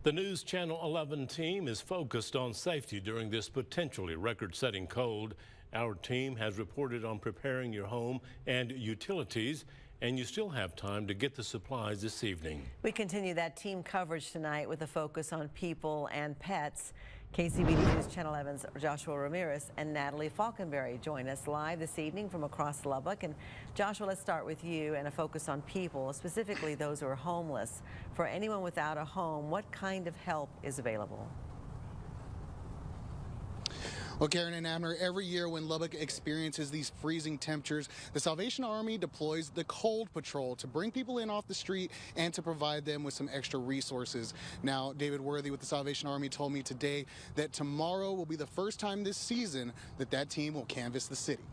The News Channel 11 team is focused on safety during this potentially record-setting cold. Our team has reported on preparing your home and utilities, and you still have time to get the supplies this evening. We continue that team coverage tonight with a focus on people and pets. KCBD News Channel 11's Joshua Ramirez and Natalie Falkenberry join us live this evening from across Lubbock. And Joshua, let's start with you and a focus on people, specifically those who are homeless. For anyone without a home, what kind of help is available? Well, Karen and Abner, every year when Lubbock experiences these freezing temperatures, the Salvation Army deploys the Cold Patrol to bring people in off the street and to provide them with some extra resources. Now, David Worthy with the Salvation Army told me today that tomorrow will be the first time this season that team will canvass the city.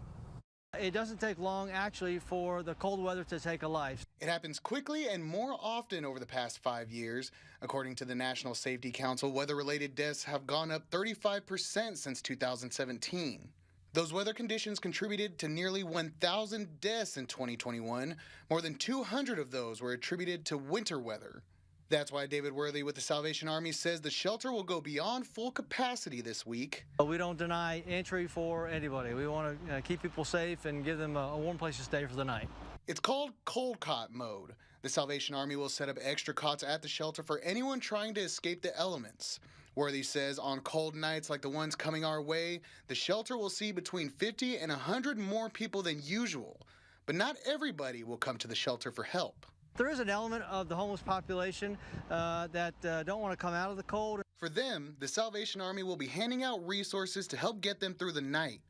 It doesn't take long, actually, for the cold weather to take a life. It happens quickly and more often over the past 5 years. According to the National Safety Council, weather-related deaths have gone up 35% since 2017. Those weather conditions contributed to nearly 1,000 deaths in 2021. More than 200 of those were attributed to winter weather. That's why David Worthy with the Salvation Army says the shelter will go beyond full capacity this week. We don't deny entry for anybody. We want to keep people safe and give them a warm place to stay for the night. It's called cold cot mode. The Salvation Army will set up extra cots at the shelter for anyone trying to escape the elements. Worthy says on cold nights like the ones coming our way, the shelter will see between 50 and 100 more people than usual. But not everybody will come to the shelter for help. There is an element of the homeless population that don't want to come out of the cold. For them, the Salvation Army will be handing out resources to help get them through the night.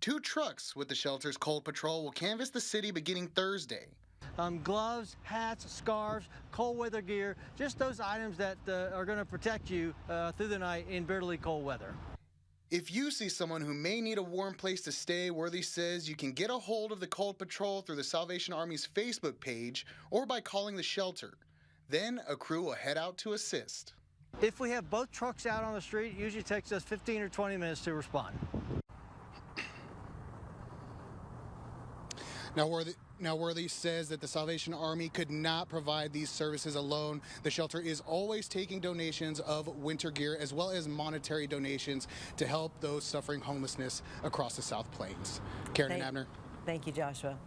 2 trucks with the shelter's Cold Patrol will canvass the city beginning Thursday. Gloves, hats, scarves, cold weather gear, just those items that are going to protect you through the night in bitterly cold weather. If you see someone who may need a warm place to stay, Worthy says you can get a hold of the Cold Patrol through the Salvation Army's Facebook page or by calling the shelter. Then a crew will head out to assist. If we have both trucks out on the street, it usually takes us 15 or 20 minutes to respond. Now Worthy says that the Salvation Army could not provide these services alone. The shelter is always taking donations of winter gear as well as monetary donations to help those suffering homelessness across the South Plains. Karen and Abner. Thank you, Joshua.